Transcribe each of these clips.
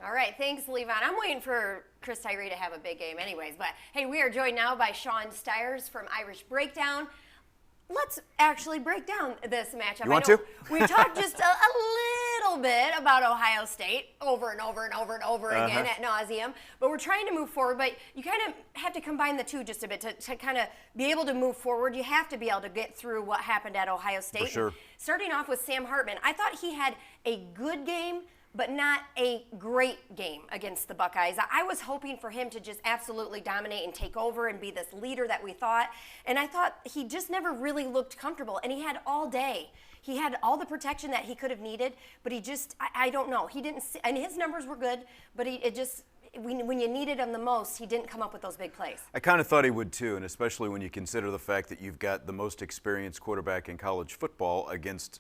All right, thanks, Levon. I'm waiting for Chris Tyree to have a big game anyways. But, hey, we are joined now by Sean Stiers from Irish Breakdown. Let's actually break down this matchup. You want to? We talked just a little bit about Ohio State over and over and over and over again at nauseum, but we're trying to move forward. But you kind of have to combine the two just a bit to kind of be able to move forward. You have to be able to get through what happened at Ohio State. For sure. Starting off with Sam Hartman, I thought he had a good game, but not a great game against the Buckeyes. I was hoping for him to just absolutely dominate and take over and be this leader that we thought. And I thought he just never really looked comfortable. And he had all day. He had all the protection that he could have needed, but he just, I don't know. He didn't, and his numbers were good, but when you needed him the most, he didn't come up with those big plays. I kind of thought he would too, and especially when you consider the fact that you've got the most experienced quarterback in college football against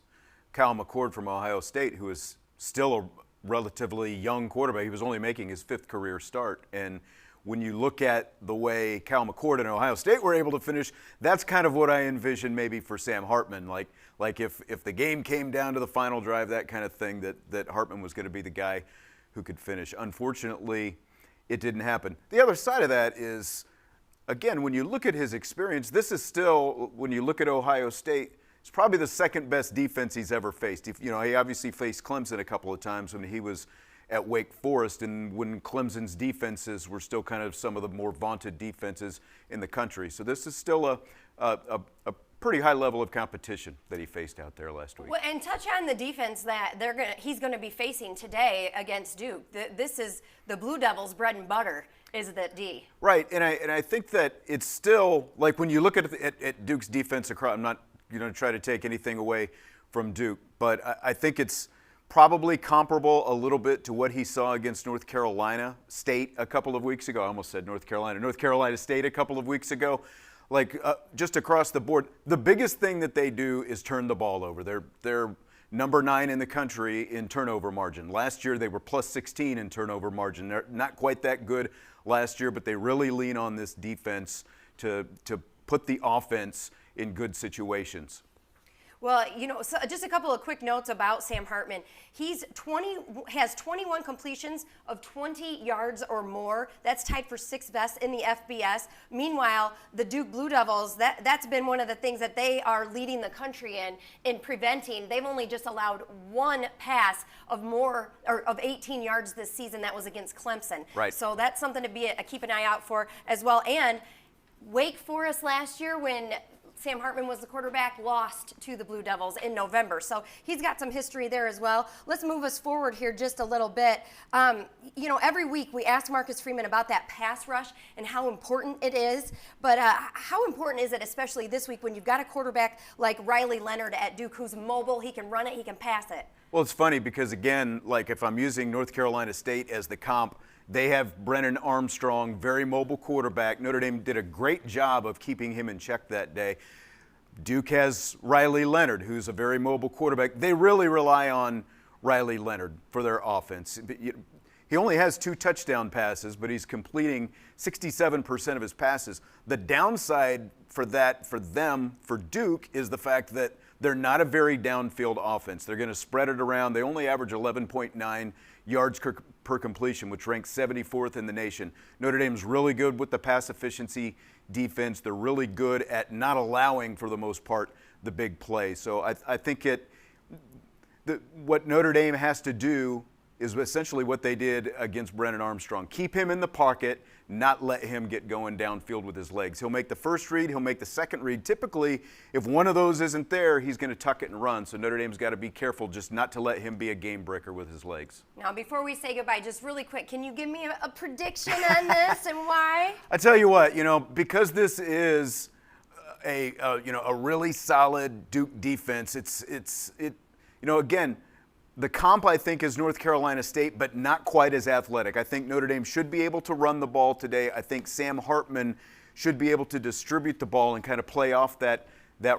Kyle McCord from Ohio State, who is still a relatively young quarterback. He was only making his 5th career start. And when you look at the way Kyle McCord and Ohio State were able to finish, that's kind of what I envision maybe for Sam Hartman. Like if the game came down to the final drive, that kind of thing, that Hartman was going to be the guy who could finish. Unfortunately, it didn't happen. The other side of that is, again, when you look at his experience, this is still, when you look at Ohio State, it's probably the second best defense he's ever faced. He obviously faced Clemson a couple of times when he was at Wake Forest, and when Clemson's defenses were still kind of some of the more vaunted defenses in the country. So this is still a pretty high level of competition that he faced out there last week. Well, and touch on the defense that he's going to be facing today against Duke. This is the Blue Devils' bread and butter. Is that D? Right, and I think that it's still, like, when you look at Duke's defense across, I'm not try to take anything away from Duke, but I think it's probably comparable a little bit to what he saw against North Carolina State a couple of weeks ago. I almost said North Carolina State a couple of weeks ago. Like, just across the board, the biggest thing that they do is turn the ball over. They're number 9 in the country in turnover margin. Last year they were plus 16 in turnover margin. They're not quite that good last year, but they really lean on this defense to put the offense in good situations. Well, so just a couple of quick notes about Sam Hartman. Has 21 completions of 20 yards or more. That's tied for 6th best in the FBS. Meanwhile, the Duke Blue Devils, that's been one of the things that they are leading the country in preventing. They've only just allowed one pass of 18 yards this season. That was against Clemson. Right. So that's something to keep an eye out for as well. And Wake Forest last year, when Sam Hartman was the quarterback, lost to the Blue Devils in November. So he's got some history there as well. Let's move us forward here just a little bit. Every week we ask Marcus Freeman about that pass rush and how important it is. But how important is it, especially this week, when you've got a quarterback like Riley Leonard at Duke, who's mobile, he can run it, he can pass it? Well, it's funny because, again, like, if I'm using North Carolina State as the comp, they have Brennan Armstrong, very mobile quarterback. Notre Dame did a great job of keeping him in check that day. Duke has Riley Leonard, who's a very mobile quarterback. They really rely on Riley Leonard for their offense. He only has 2 touchdown passes, but he's completing 67% of his passes. The downside for Duke, is the fact that they're not a very downfield offense. They're going to spread it around. They only average 11.9 yards per completion, which ranks 74th in the nation. Notre Dame's really good with the pass efficiency defense. They're really good at not allowing, for the most part, the big play. So I think what Notre Dame has to do is essentially what they did against Brennan Armstrong. Keep him in the pocket, not let him get going downfield with his legs. He'll make the first read, he'll make the second read. Typically, if one of those isn't there, he's going to tuck it and run. So Notre Dame's got to be careful just not to let him be a game breaker with his legs. Now, before we say goodbye, just really quick, can you give me a prediction on this and why? I tell you what, because this is a really solid Duke defense, again, the comp, I think, is North Carolina State, but not quite as athletic. I think Notre Dame should be able to run the ball today. I think Sam Hartman should be able to distribute the ball and kind of play off that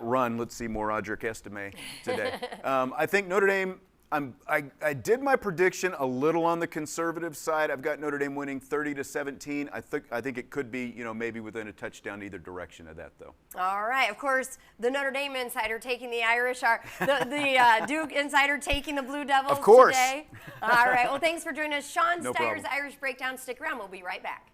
run. Let's see, more Roderick Estime today. I think Notre Dame I did my prediction a little on the conservative side. I've got Notre Dame winning 30-17. I think it could be, maybe within a touchdown either direction of that, though. All right. Of course, the Notre Dame insider taking the Irish, the Duke insider taking the Blue Devils of course. today. All right. Well, thanks for joining us. Sean No Steyer's problem. Irish Breakdown. Stick around. We'll be right back.